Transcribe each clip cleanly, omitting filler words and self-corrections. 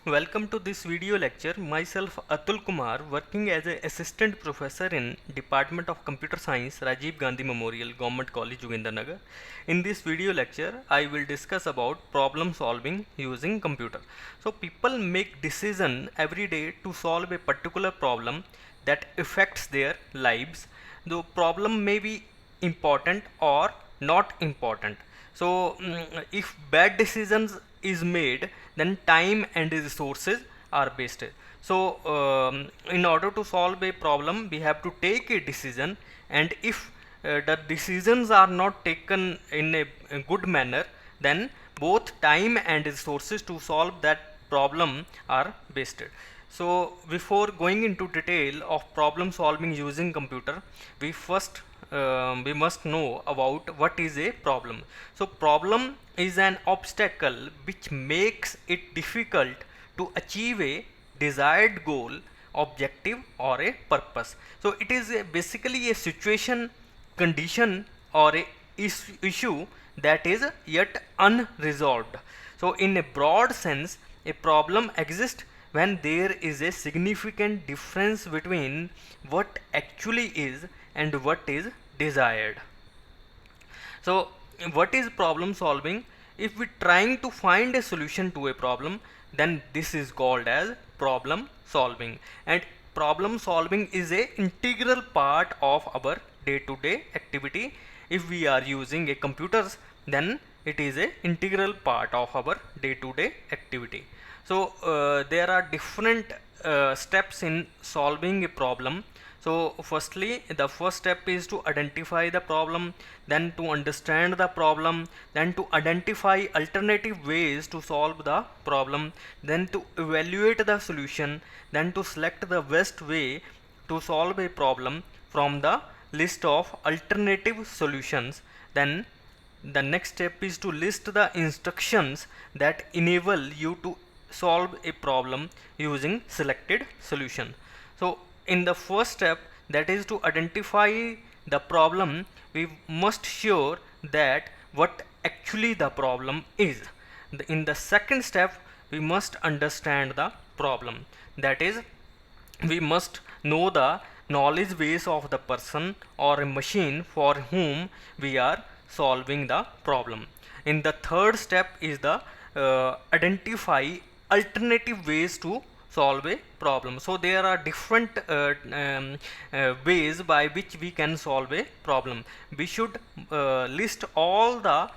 Welcome to this video lecture. Myself Atul Kumar, working as an assistant professor in Department of Computer Science, Rajiv Gandhi Memorial, Government College, Jogindarnagar. In this video lecture, I will discuss about problem solving using computer. So people make decision every day to solve a particular problem that affects their lives. The problem may be important or not important. So if bad decisions is made, then time and resources are wasted. So in order to solve a problem, we have to take a decision, and if the decisions are not taken in a good manner, then both time and resources to solve that problem are wasted. So before going into detail of problem solving using computer, we must know about what is a problem. So problem is an obstacle which makes it difficult to achieve a desired goal, objective, or a purpose. So it is basically a situation, condition, or a issue that is yet unresolved. So in a broad sense, a problem exists when there is a significant difference between what actually is and what is desired. So what is problem solving? If we trying to find a solution to a problem, then this is called as problem solving, and problem solving is a integral part of our day-to-day activity. If we are using a computers, then it is a integral part of our day-to-day activity. So there are different steps in solving a problem. So firstly, the first step is to identify the problem, then to understand the problem, then to identify alternative ways to solve the problem, then to evaluate the solution, then to select the best way to solve a problem from the list of alternative solutions. Then the next step is to list the instructions that enable you to solve a problem using selected solution. So in the first step, that is to identify the problem, we must sure that what actually the problem is. In the second step, we must understand the problem, that is we must know the knowledge base of the person or a machine for whom we are solving the problem. In the third step is the identify alternative ways to solve a problem. So there are different ways by which we can solve a problem. We should list all the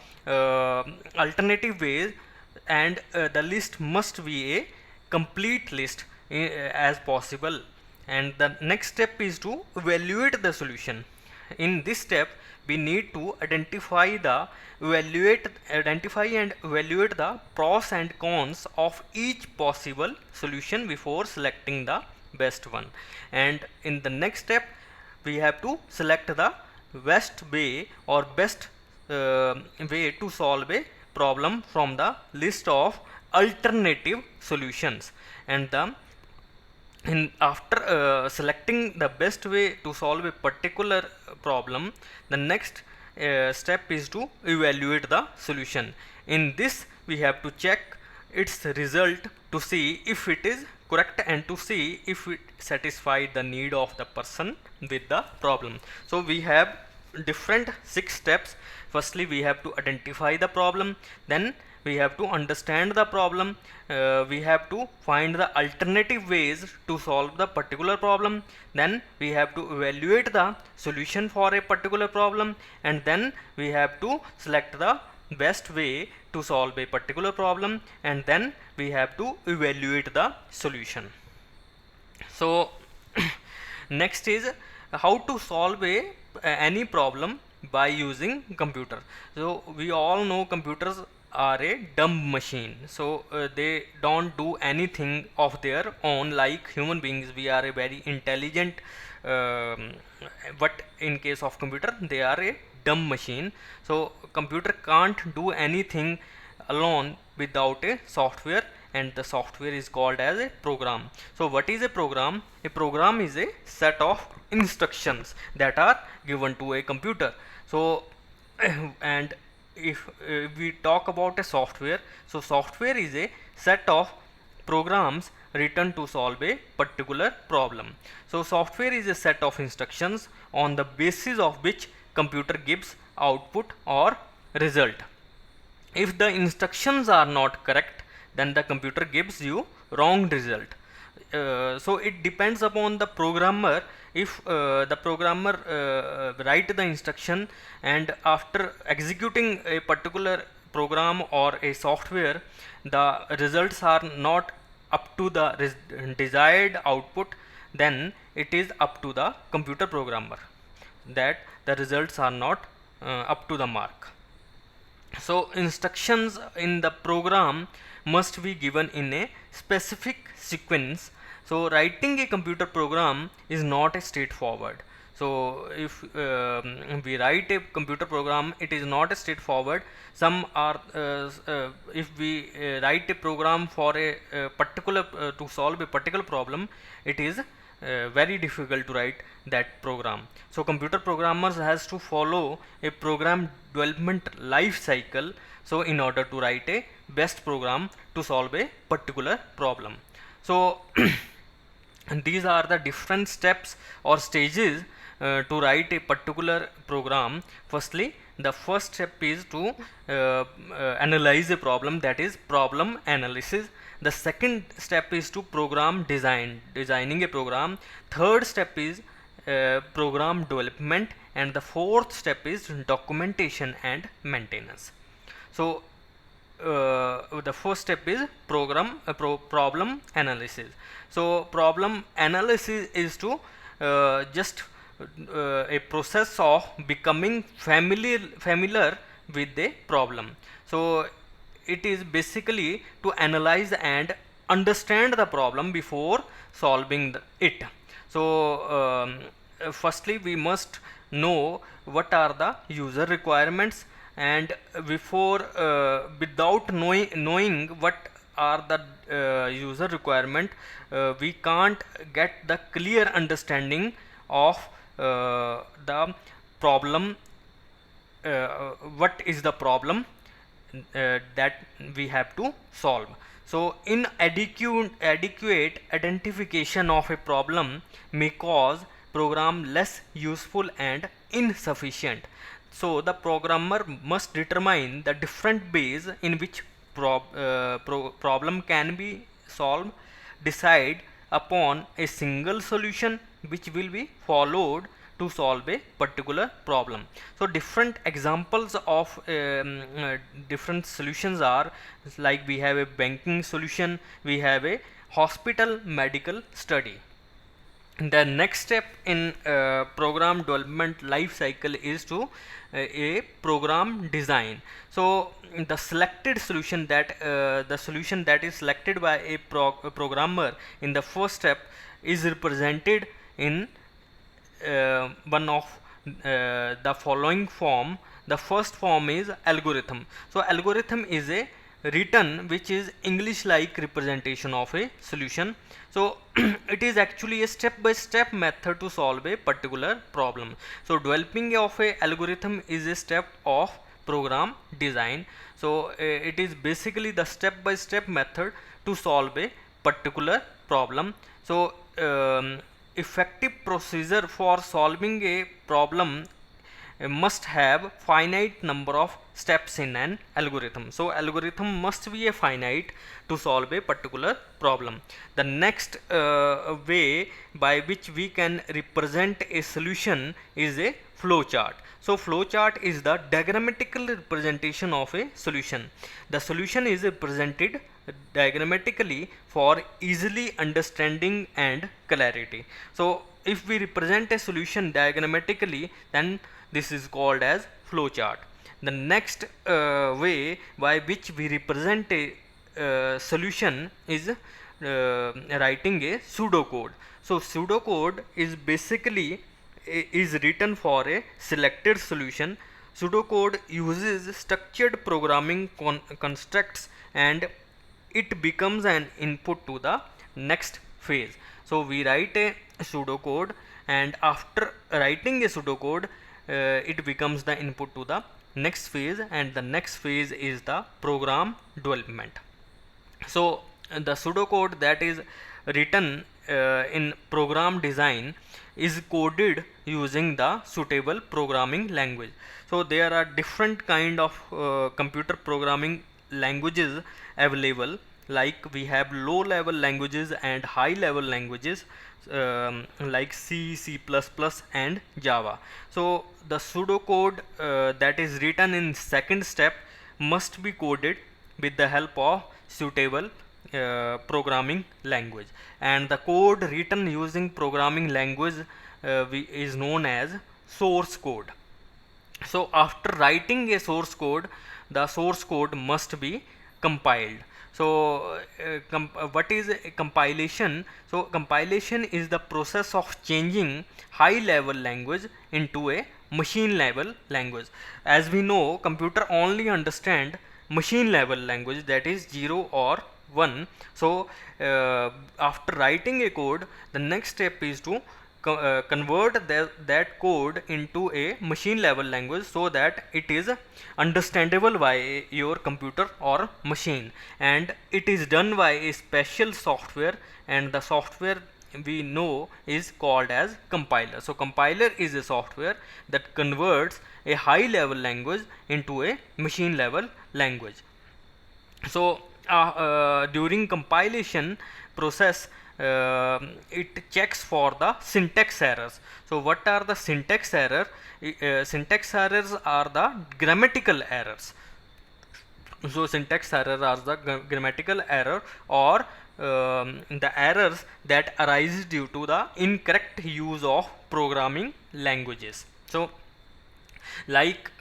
alternative ways, and the list must be a complete list as possible. And the next step is to evaluate the solution. In this step, we need to identify and evaluate the pros and cons of each possible solution before selecting the best one. And in the next step, we have to select the best way or best way to solve a problem from the list of alternative solutions. And after selecting the best way to solve a particular problem, the next step is to evaluate the solution. In this, we have to check its result to see if it is correct and to see if it satisfies the need of the person with the problem. So we have different 6 steps. Firstly, we have to identify the problem, then we have to understand the problem, we have to find the alternative ways to solve the particular problem, then we have to evaluate the solution for a particular problem, and then we have to select the best way to solve a particular problem, and then we have to evaluate the solution. So next is how to solve any problem by using computer. So we all know computers are a dumb machine, so they don't do anything of their own like human beings. We are a very intelligent, but in case of computer, they are a dumb machine. So computer can't do anything alone without a software, and the software is called as a program. So what is a program? A program is a set of instructions that are given to a computer. So and if we talk about a software, so software is a set of programs written to solve a particular problem. So software is a set of instructions on the basis of which computer gives output or result. If the instructions are not correct, then the computer gives you wrong result. So it depends upon the programmer. If the programmer write the instruction, and after executing a particular program or a software, the results are not up to the desired output, then it is up to the computer programmer that the results are not up to the mark. So instructions in the program must be given in a specific sequence. So writing a computer program is not a straightforward. So if we write a computer program, it is not a straightforward. Some are if we write a program for a particular to solve a particular problem, it is very difficult to write that program. So computer programmers has to follow a program development life cycle, so in order to write a best program to solve a particular problem. So and these are the different steps or stages to write a particular program. Firstly, the first step is to analyze a problem, that is problem analysis. The second step is to designing a program. Third step is program development, and the fourth step is documentation and maintenance. So the first step is problem analysis. So problem analysis is to just a process of becoming familiar with the problem. So it is basically to analyze and understand the problem before solving it. So firstly we must know what are the user requirements, and before without knowing what are the user requirement, we can't get the clear understanding of the problem, what is the problem that we have to solve. So inadequate identification of a problem may cause program less useful and insufficient. So the programmer must determine the different ways in which problem can be solved, decide upon a single solution which will be followed to solve a particular problem. So different examples of different solutions are, like we have a banking solution, we have a hospital medical study. The next step in program development life cycle is to a program design. So the selected solution that is selected by a programmer in the first step is represented in one of the following form. The first form is algorithm. So algorithm is a written which is English like representation of a solution. So it is actually a step-by-step method to solve a particular problem. So developing of a algorithm is a step of program design. So it is basically the step-by-step method to solve a particular problem. So effective procedure for solving a problem must have finite number of steps in an algorithm. So algorithm must be a finite to solve a particular problem. The next way by which we can represent a solution is a flowchart. So flowchart is the diagrammatical representation of a solution. The solution is represented diagrammatically for easily understanding and clarity. So if we represent a solution diagrammatically, then this is called as flowchart. The next way by which we represent a solution is writing a pseudocode. So pseudocode is basically is written for a selected solution. Pseudocode uses structured programming constructs, and it becomes an input to the next phase. So we write a pseudocode, and after writing a pseudocode, it becomes the input to the next phase, and the next phase is the program development. So the pseudocode that is written in program design is coded using the suitable programming language. So there are different kind of computer programming languages available, like we have low level languages and high level languages, like C, C++ and Java. So the pseudocode that is written in second step must be coded with the help of suitable programming language, and the code written using programming language is known as source code. So after writing a source code, the source code must be compiled. So what is a compilation? So compilation is the process of changing high level language into a machine level language. As we know, computer only understand machine level language, that is 0 or 1. So after writing a code, the next step is to convert that code into a machine level language, so that it is understandable by your computer or machine, and it is done by a special software, and the software we know is called as compiler. So compiler is a software that converts a high level language into a machine level language. So during compilation process, it checks for the syntax errors. So what are the syntax error? Syntax errors are the grammatical errors. So syntax error are the grammatical error, or the errors that arise due to the incorrect use of programming languages. So like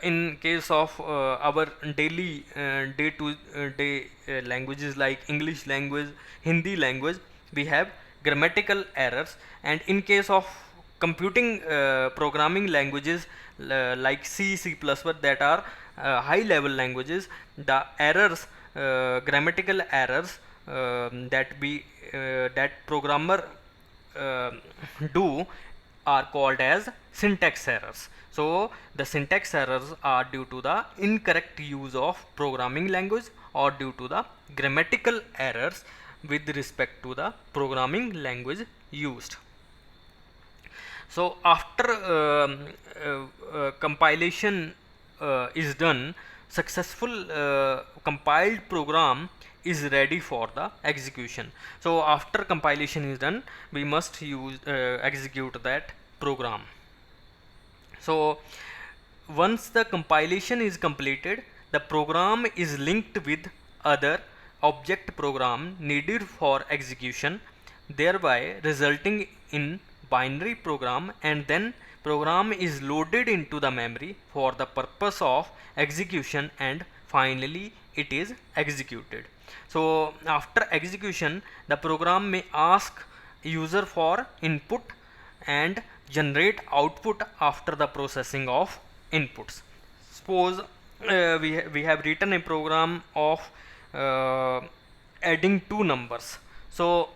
in case of our daily day to day languages like English language, Hindi language, we have grammatical errors, and in case of computing programming languages like C, C++, that are high level languages, the errors, grammatical errors that programmer do are called as syntax errors. So the syntax errors are due to the incorrect use of programming language, or due to the grammatical errors with respect to the programming language used. So after compilation is done, successful compiled program is ready for the execution. So after compilation is done, we must use execute that program. So once the compilation is completed, the program is linked with other object program needed for execution, thereby resulting in binary program, and then program is loaded into the memory for the purpose of execution, and finally it is executed. So after execution, the program may ask user for input and generate output after the processing of inputs. Suppose we have written a program of adding two numbers. So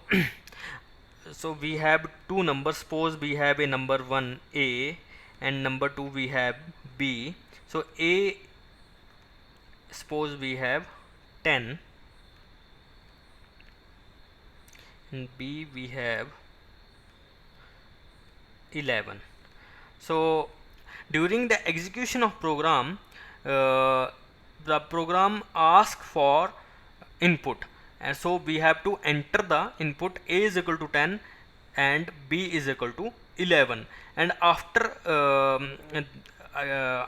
so we have two numbers. Suppose we have a number 1 A and number 2 we have B. So A, suppose we have 10, and B we have 11. So during the execution of program, the program asks for input, and so we have to enter the input. A is equal to 10 and B is equal to 11, and after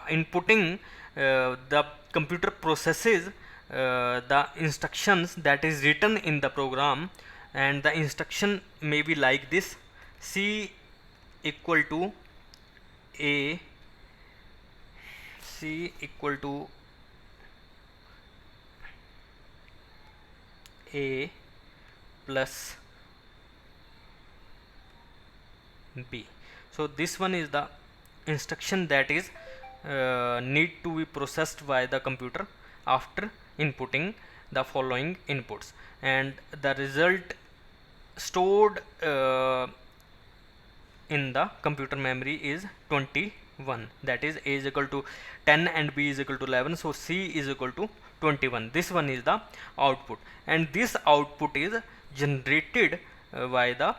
inputting, the computer processes the instructions that is written in the program, and the instruction may be like this: C equal to A, C equal to A plus B. So this one is the instruction that is need to be processed by the computer after inputting the following inputs, and the result stored in the computer memory is 21, that is A is equal to 10 and B is equal to 11, so C is equal to 21. This one is the output, and this output is generated by the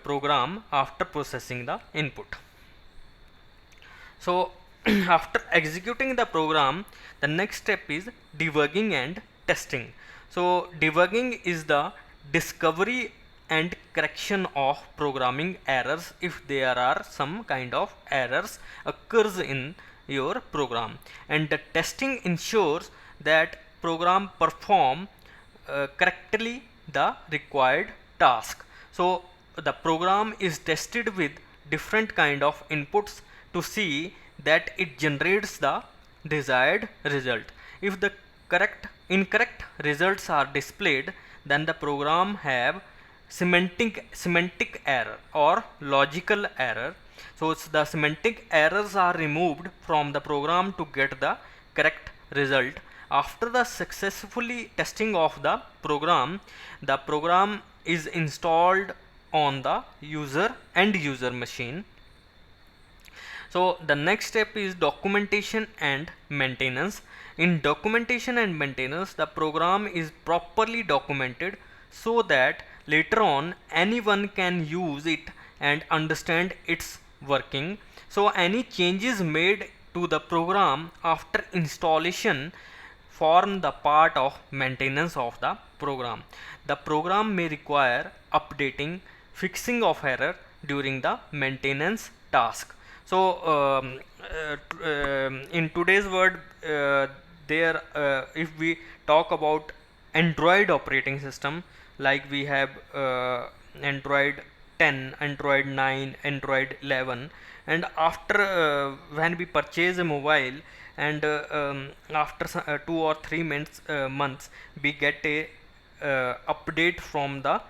program after processing the input. So after executing the program, the next step is debugging and testing. So debugging is the discovery and correction of programming errors if there are some kind of errors occurs in your program, and the testing ensures that program perform correctly the required task. So the program is tested with different kind of inputs to see that it generates the desired result. If the incorrect results are displayed, then the program have semantic error or logical error. So the semantic errors are removed from the program to get the correct result. After the successfully testing of the program is installed on the end user machine. So the next step is documentation and maintenance. In documentation and maintenance, the program is properly documented so that later on anyone can use it and understand its working. So any changes made to the program after installation form the part of maintenance of the program. The program may require updating, fixing of error during the maintenance task. So in today's world, if we talk about Android operating system, like we have Android 10, Android 9, Android 11, and after when we purchase a mobile, and after 2 or 3 months we get a update from the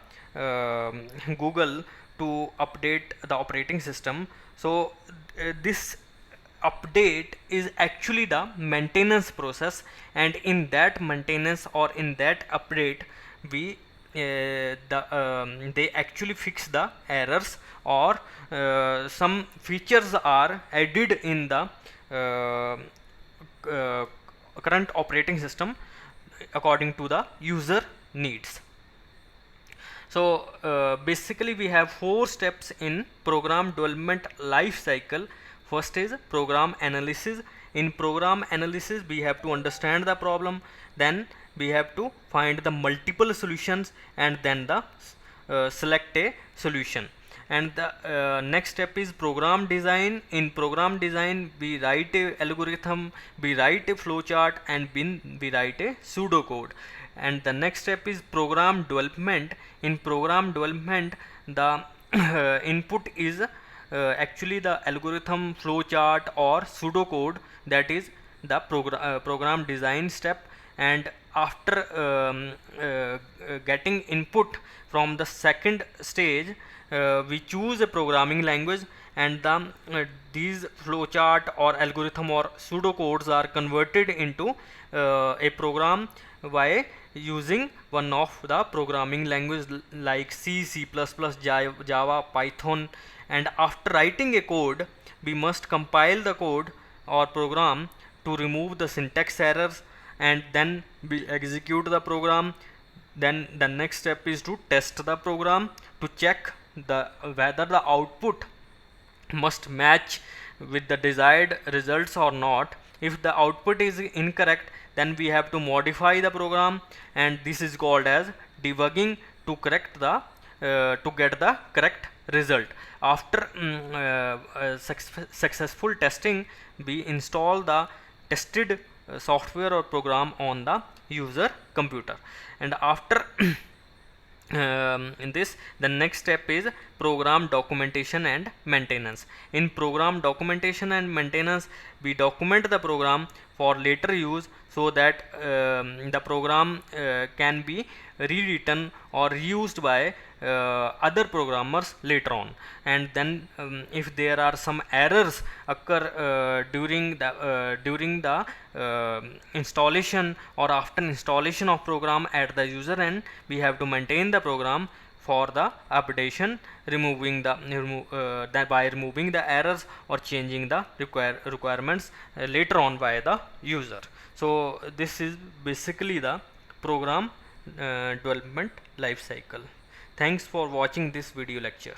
Google to update the operating system. So this update is actually the maintenance process, and in that maintenance or in that update we they actually fix the errors, or some features are added in the current operating system according to the user needs. So basically we have 4 steps in program development life cycle. First is program analysis. In program analysis we have to understand the problem, then we have to find the multiple solutions, and then the select a solution. And the next step is program design. In program design we write a algorithm, we write a flowchart, and we write a pseudocode. And the next step is program development. In program development the input is actually the algorithm, flowchart, or pseudocode, that is the program design step. And after getting input from the second stage, we choose a programming language, and these flowchart or algorithm or pseudocodes are converted into a program by using one of the programming language like C, C++, Java, Python. And after writing a code, we must compile the code or program to remove the syntax errors, and then we execute the program. Then the next step is to test the program to check whether the output must match with the desired results or not. If the output is incorrect, then we have to modify the program, and this is called as debugging to correct the to get the correct result. After successful testing, we install the tested software or program on the user computer. And after in this, the next step is program documentation and maintenance. In program documentation and maintenance, we document the program for later use, so that the program can be rewritten or used by other programmers later on. And then if there are some errors occur during the installation or after installation of program at the user end, we have to maintain the program for the updation, by removing the errors or changing the requirements later on by the user. So this is basically the program development life cycle. Thanks for watching this video lecture.